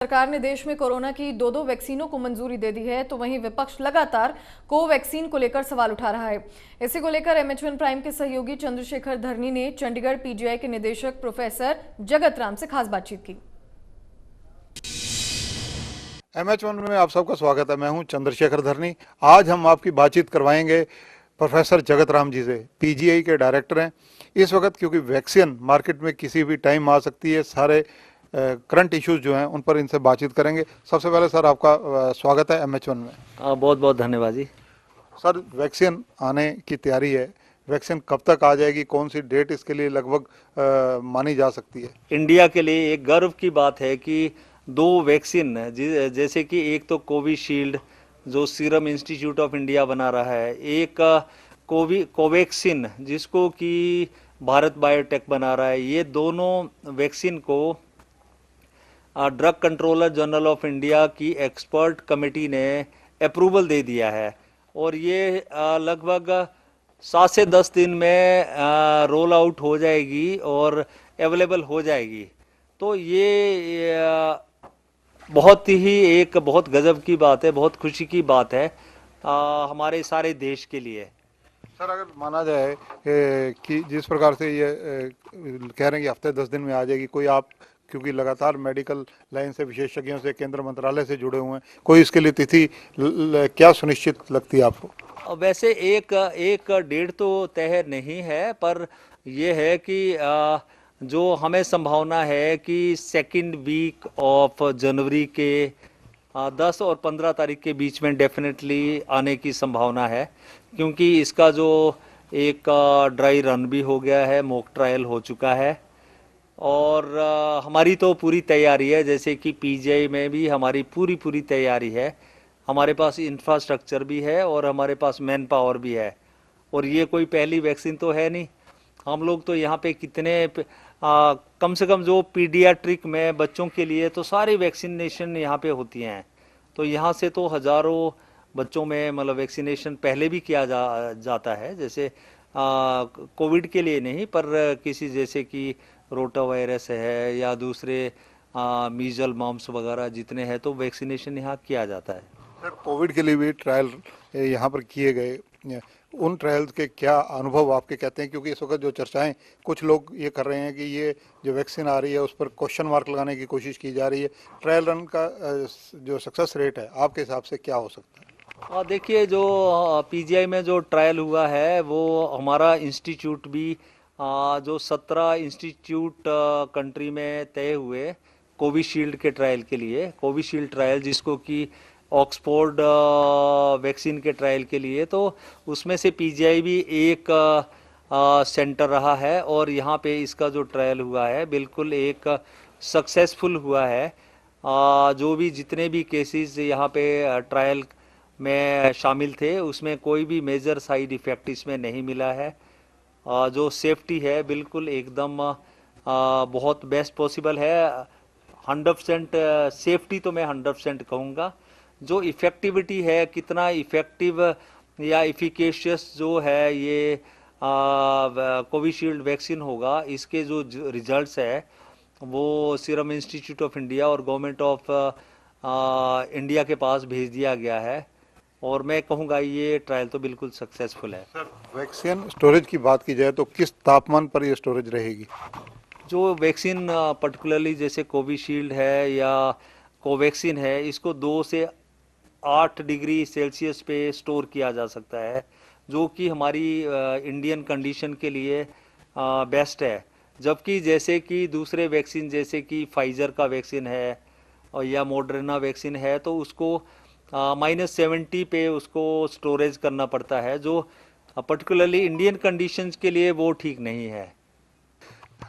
सरकार ने देश में कोरोना की दो वैक्सीनों को मंजूरी दे दी है, तो वहीं विपक्ष लगातार कोवैक्सीन को लेकर सवाल उठा रहा है। इसी को लेकर MH1 प्राइम के सहयोगी चंद्रशेखर धरनी ने चंडीगढ़ PGI के निदेशक प्रोफेसर जगत राम से खास बातचीत की। MH1 में आप सबका स्वागत है। मैं हूं चंद्रशेखर धरनी। आज हम आपकी बातचीत करवाएंगे प्रोफेसर जगत राम जी से। PGI के डायरेक्टर हैं। इस वक्त क्योंकि वैक्सीन मार्केट में किसी भी टाइम आ सकती है, सारे करंट इश्यूज जो हैं उन पर इनसे बातचीत करेंगे। सबसे पहले सर आपका स्वागत है MH1 में। बहुत बहुत धन्यवाद जी। सर, वैक्सीन आने की तैयारी है, वैक्सीन कब तक आ जाएगी, कौन सी डेट इसके लिए लगभग मानी जा सकती है? इंडिया के लिए एक गर्व की बात है कि दो वैक्सीन जैसे कि एक तो कोविशील्ड जो सीरम इंस्टीट्यूट ऑफ इंडिया बना रहा है, एक कोवैक्सीन जिसको कि भारत बायोटेक बना रहा है। ये दोनों वैक्सीन को drug controller general of India की एक्सपर्ट कमेटी ने अप्रूवल दे दिया है और ये लगभग 7 से 10 दिन में रोल आउट हो जाएगी और अवेलेबल हो जाएगी। तो ये बहुत गजब की बात है, बहुत खुशी की बात है हमारे सारे देश के लिए। सर, अगर माना जाए कि जिस प्रकार से ये कह रहे हैं कि हफ्ते 10 दिन में आ जाएगी, कोई आप क्योंकि लगातार मेडिकल लाइन से विशेषज्ञों से केंद्र मंत्रालय से जुड़े हुए हैं, कोई इसके लिए तिथि क्या सुनिश्चित लगती है आपको? वैसे एक डेट तो तय नहीं है, पर यह है कि जो हमें संभावना है कि सेकंड वीक ऑफ जनवरी के 10 और 15 तारीख के बीच में डेफिनेटली आने की संभावना है, क्योंकि इसका जो एक ड्राई रन भी हो गया है, मॉक ट्रायल हो चुका है और हमारी तो पूरी तैयारी है। जैसे कि PGI में भी हमारी पूरी तैयारी है। हमारे पास इंफ्रास्ट्रक्चर भी है और हमारे पास मैन पावर भी है। और ये कोई पहली वैक्सीन तो है नहीं। हम लोग तो यहाँ पे कितने कम से कम जो पीडियाट्रिक में बच्चों के लिए तो सारी वैक्सीनेशन यहाँ पे होती हैं। तो यहाँ से तो हज़ारों बच्चों में मतलब वैक्सीनेशन पहले भी किया जाता है। जैसे कोविड के लिए नहीं, पर किसी जैसे कि रोटा वायरस है या दूसरे मीजल मम्स वगैरह जितने हैं तो वैक्सीनेशन यहाँ किया जाता है। सर, कोविड के लिए भी ट्रायल यहाँ पर किए गए, उन ट्रायल्स के क्या अनुभव आपके कहते हैं? क्योंकि इस वक्त जो चर्चाएं, कुछ लोग ये कर रहे हैं कि ये जो वैक्सीन आ रही है उस पर क्वेश्चन मार्क लगाने की कोशिश की जा रही है। ट्रायल रन का जो सक्सेस रेट है आपके हिसाब से क्या हो सकता है? देखिए, जो PGI में जो ट्रायल हुआ है वो हमारा इंस्टीट्यूट भी जो 17 इंस्टीट्यूट कंट्री में तय हुए कोविशील्ड के ट्रायल के लिए, कोविशील्ड ट्रायल जिसको कि ऑक्सफोर्ड वैक्सीन के ट्रायल के लिए, तो उसमें से PGI भी एक सेंटर रहा है और यहाँ पे इसका जो ट्रायल हुआ है बिल्कुल एक सक्सेसफुल हुआ है। जो भी जितने भी केसेस यहाँ पे ट्रायल में शामिल थे उसमें कोई भी मेजर साइड इफ़ेक्ट इसमें नहीं मिला है। जो सेफ्टी है बिल्कुल एकदम बहुत बेस्ट पॉसिबल है। 100% सेफ्टी तो मैं 100% कहूँगा। जो इफ़ेक्टिविटी है, कितना इफ़ेक्टिव या इफ़िकेशियस जो है ये कोविशील्ड वैक्सीन होगा, इसके जो रिजल्ट्स है वो सीरम इंस्टीट्यूट ऑफ इंडिया और गवर्नमेंट ऑफ इंडिया के पास भेज दिया गया है और मैं कहूँगा ये ट्रायल तो बिल्कुल सक्सेसफुल है। सर, वैक्सीन स्टोरेज की बात की जाए तो किस तापमान पर ये स्टोरेज रहेगी? जो वैक्सीन पर्टिकुलरली जैसे कोविशील्ड है या कोवैक्सीन है, इसको 2 से 8 डिग्री सेल्सियस पे स्टोर किया जा सकता है, जो कि हमारी इंडियन कंडीशन के लिए बेस्ट है। जबकि जैसे कि दूसरे वैक्सीन जैसे कि फाइज़र का वैक्सीन है और या मॉडर्ना वैक्सीन है, तो उसको -70 पे उसको स्टोरेज करना पड़ता है, जो पर्टिकुलरली इंडियन कंडीशंस के लिए वो ठीक नहीं है।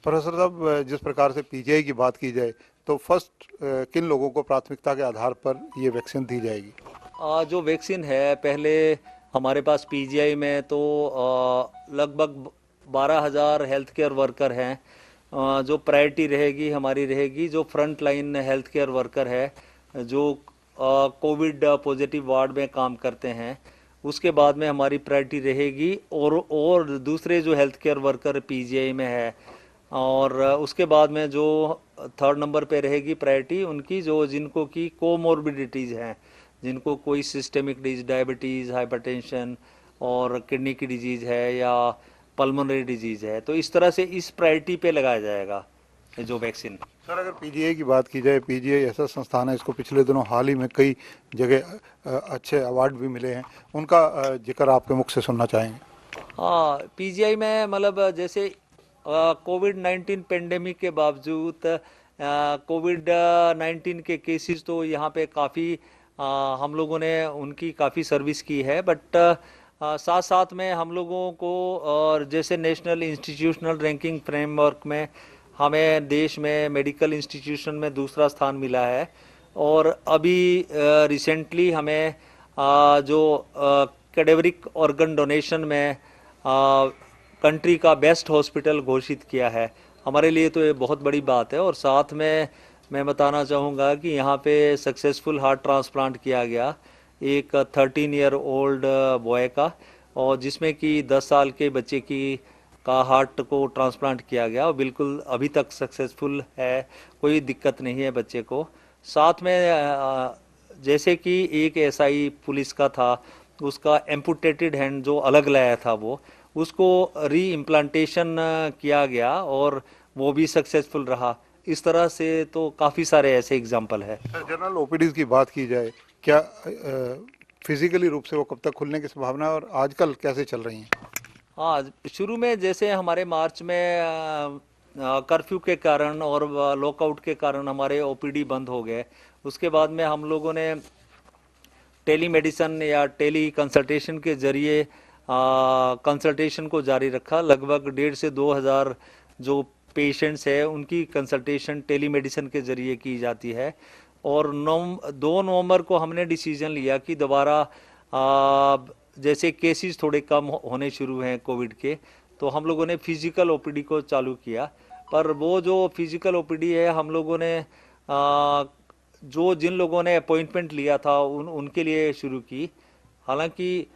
प्रोफेसर साहब, जिस प्रकार से PGI की बात की जाए तो फर्स्ट किन लोगों को प्राथमिकता के आधार पर ये वैक्सीन दी जाएगी? जो वैक्सीन है पहले हमारे पास PGI में तो लगभग 12,000 हेल्थ केयर वर्कर हैं। जो प्रायोरिटी रहेगी हमारी रहेगी जो front line health care worker है, जो कोविड पॉजिटिव वार्ड में काम करते हैं, उसके बाद में हमारी प्रायोरिटी रहेगी और दूसरे जो हेल्थ केयर वर्कर PGI में है, और उसके बाद में जो थर्ड नंबर पे रहेगी प्रायोरिटी उनकी जो जिनको की कोमोर्बिडिटीज़ हैं, जिनको कोई सिस्टेमिक डिजीज, डायबिटीज़, हाइपरटेंशन और किडनी की डिजीज़ है या पल्मोनरी डिजीज़ है, तो इस तरह से इस प्रायोरिटी पे लगाया जाएगा ये जो वैक्सीन। सर अगर पीजीआई की बात की जाए, पीजीआई ऐसा संस्थान है इसको पिछले दिनों हाल ही में कई जगह अच्छे अवार्ड भी मिले हैं, उनका जिक्र आपके मुख से सुनना चाहेंगे। हाँ, पीजीआई में मतलब जैसे कोविड-19 पेंडेमिक के बावजूद कोविड-19 के केसेस तो यहाँ पे काफ़ी हम लोगों ने उनकी काफ़ी सर्विस की है, बट साथ साथ में हम लोगों को और जैसे नेशनल इंस्टीट्यूशनल रैंकिंग फ्रेमवर्क में हमें देश में मेडिकल इंस्टीट्यूशन में दूसरा स्थान मिला है। और अभी रिसेंटली हमें जो कैडेवरिक ऑर्गन डोनेशन में कंट्री का बेस्ट हॉस्पिटल घोषित किया है। हमारे लिए तो ये बहुत बड़ी बात है। और साथ में मैं बताना चाहूँगा कि यहाँ पे सक्सेसफुल हार्ट ट्रांसप्लांट किया गया एक 13 ईयर ओल्ड बॉय का, और जिसमें कि 10 साल के बच्चे की का हार्ट को ट्रांसप्लांट किया गया और बिल्कुल अभी तक सक्सेसफुल है, कोई दिक्कत नहीं है बच्चे को। साथ में जैसे कि एक एसआई पुलिस का था, उसका एम्पुटेटेड हैंड जो अलग लाया था वो उसको री इम्प्लांटेशन किया गया और वो भी सक्सेसफुल रहा। इस तरह से तो काफ़ी सारे ऐसे एग्जाम्पल है। जनरल ओपीडीज की बात की जाए, क्या फिजिकली रूप से वो कब तक खुलने की संभावना है और आजकल कैसे चल रही हैं? हाँ, शुरू में जैसे हमारे मार्च में कर्फ्यू के कारण और लॉकआउट के कारण हमारे ओपीडी बंद हो गए। उसके बाद में हम लोगों ने टेली मेडिसन या टेली कंसल्टेशन के जरिए कंसल्टेशन को जारी रखा। लगभग 1,500 से 2,000 जो पेशेंट्स है उनकी कंसल्टेशन टेली मेडिसन के जरिए की जाती है। और 2 नवंबर को हमने डिसीजन लिया कि दोबारा जैसे केसेस थोड़े कम होने शुरू हैं कोविड के, तो हम लोगों ने फिजिकल ओपीडी को चालू किया। पर वो जो फिजिकल ओपीडी है हम लोगों ने जो जिन लोगों ने अपॉइंटमेंट लिया था उनके लिए शुरू की। हालांकि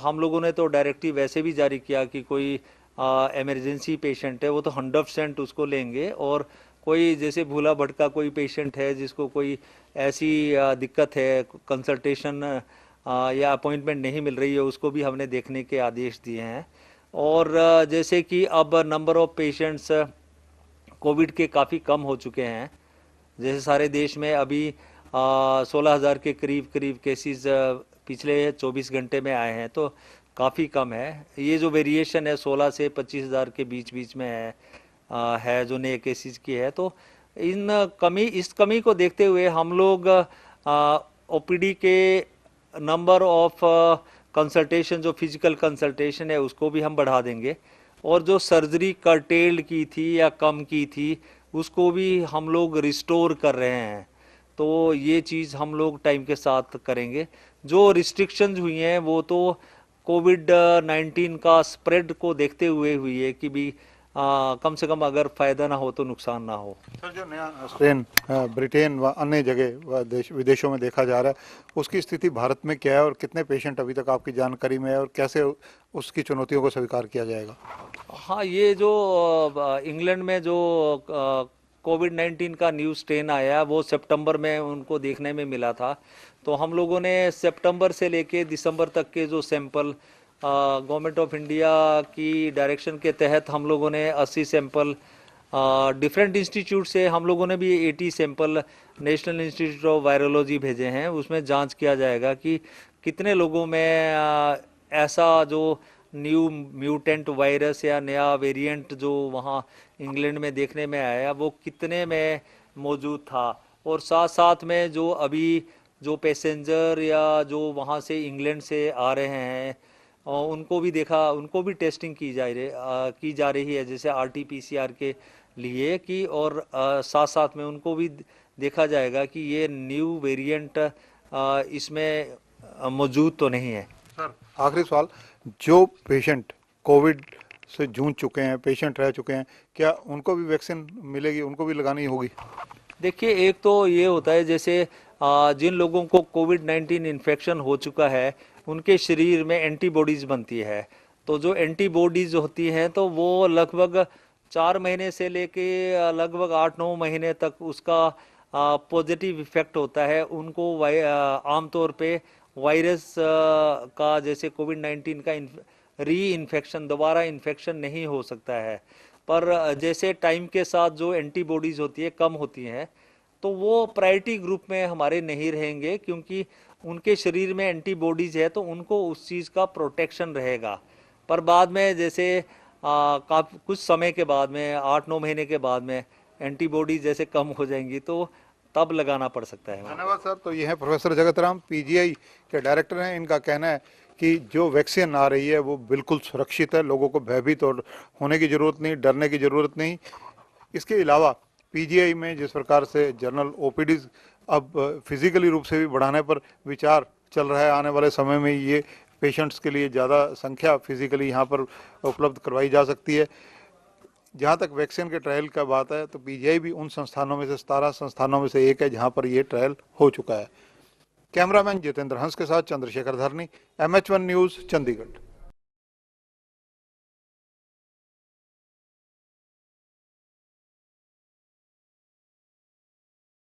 हम लोगों ने तो डायरेक्टिव वैसे भी जारी किया कि कोई इमरजेंसी पेशेंट है वो तो 100% उसको लेंगे, और कोई जैसे भूला भटका कोई पेशेंट है जिसको कोई ऐसी दिक्कत है, कंसल्टेशन या अपॉइंटमेंट नहीं मिल रही है, उसको भी हमने देखने के आदेश दिए हैं। और जैसे कि अब नंबर ऑफ पेशेंट्स कोविड के काफ़ी कम हो चुके हैं। जैसे सारे देश में अभी 16,000 के करीब केसेस पिछले 24 घंटे में आए हैं, तो काफ़ी कम है। ये जो वेरिएशन है 16 से 25,000 के बीच में है जो नए केसेस की है। तो इस कमी को देखते हुए हम लोग ओपीडी के नंबर ऑफ कंसल्टेशन, जो फिजिकल कंसल्टेशन है उसको भी हम बढ़ा देंगे, और जो सर्जरी कर्टेल्ड की थी या कम की थी उसको भी हम लोग रिस्टोर कर रहे हैं। तो ये चीज़ हम लोग टाइम के साथ करेंगे। जो रिस्ट्रिक्शंस हुई हैं वो तो कोविड-19 का स्प्रेड को देखते हुए हुई है कि भी कम से कम अगर फ़ायदा ना हो तो नुकसान ना हो। सर जो नया स्ट्रेन ब्रिटेन व अन्य जगह व विदेशों में देखा जा रहा है, उसकी स्थिति भारत में क्या है और कितने पेशेंट अभी तक आपकी जानकारी में है और कैसे उसकी चुनौतियों को स्वीकार किया जाएगा? हाँ, ये जो इंग्लैंड में जो कोविड-19 का न्यू स्ट्रेन आया वो सितंबर में उनको देखने में मिला था। तो हम लोगों ने सितंबर से लेके दिसंबर तक के जो सैंपल गवर्नमेंट ऑफ इंडिया की डायरेक्शन के तहत हम लोगों ने 80 सैंपल डिफरेंट इंस्टीट्यूट से, हम लोगों ने भी 80 sample national institute of virology भेजे हैं। उसमें जांच किया जाएगा कि कितने लोगों में ऐसा जो न्यू म्यूटेंट वायरस या नया वेरिएंट जो वहाँ इंग्लैंड में देखने में आया वो कितने में मौजूद था। और साथ साथ में जो अभी जो पैसेंजर या जो वहाँ से इंग्लैंड से आ रहे हैं उनको भी देखा, उनको भी टेस्टिंग की जा रही है जैसे RT-PCR के लिए कि, और साथ साथ में उनको भी देखा जाएगा कि ये न्यू वेरिएंट इसमें मौजूद तो नहीं है। सर आखिरी सवाल, जो पेशेंट कोविड से जूझ चुके हैं, पेशेंट रह चुके हैं, क्या उनको भी वैक्सीन मिलेगी, उनको भी लगानी होगी? देखिए, एक तो ये होता है जैसे जिन लोगों को कोविड-19 इन्फेक्शन हो चुका है उनके शरीर में एंटीबॉडीज़ बनती है। तो जो एंटीबॉडीज़ होती हैं तो वो लगभग 4 महीने से लेके लगभग 8-9 महीने तक उसका पॉजिटिव इफेक्ट होता है। उनको आमतौर पे वायरस का जैसे कोविड-19 का री इन्फेक्शन, दोबारा इन्फेक्शन नहीं हो सकता है। पर जैसे टाइम के साथ जो एंटीबॉडीज़ होती है कम होती हैं, तो वो प्रायोरिटी ग्रुप में हमारे नहीं रहेंगे, क्योंकि उनके शरीर में एंटीबॉडीज़ है तो उनको उस चीज़ का प्रोटेक्शन रहेगा। पर बाद में जैसे कुछ समय के बाद में 8-9 महीने के बाद में एंटीबॉडीज जैसे कम हो जाएंगी तो तब लगाना पड़ सकता है। धन्यवाद सर। तो ये है प्रोफेसर जगत राम, पीजीआई के डायरेक्टर हैं। इनका कहना है कि जो वैक्सीन आ रही है वो बिल्कुल सुरक्षित है, लोगों को भयभीत और होने की ज़रूरत नहीं, डरने की ज़रूरत नहीं। इसके अलावा पीजीआई में जिस प्रकार से जनरल ओपीडीज अब फिजिकली रूप से भी बढ़ाने पर विचार चल रहा है, आने वाले समय में ये पेशेंट्स के लिए ज़्यादा संख्या फिजिकली यहाँ पर उपलब्ध करवाई जा सकती है। जहाँ तक वैक्सीन के ट्रायल का बात है तो पीजीआई भी उन संस्थानों में से 17 संस्थानों में से एक है जहाँ पर ये ट्रायल हो चुका है। कैमरामैन जितेंद्र हंस के साथ चंद्रशेखर धरनी, MH1 न्यूज़, चंडीगढ़।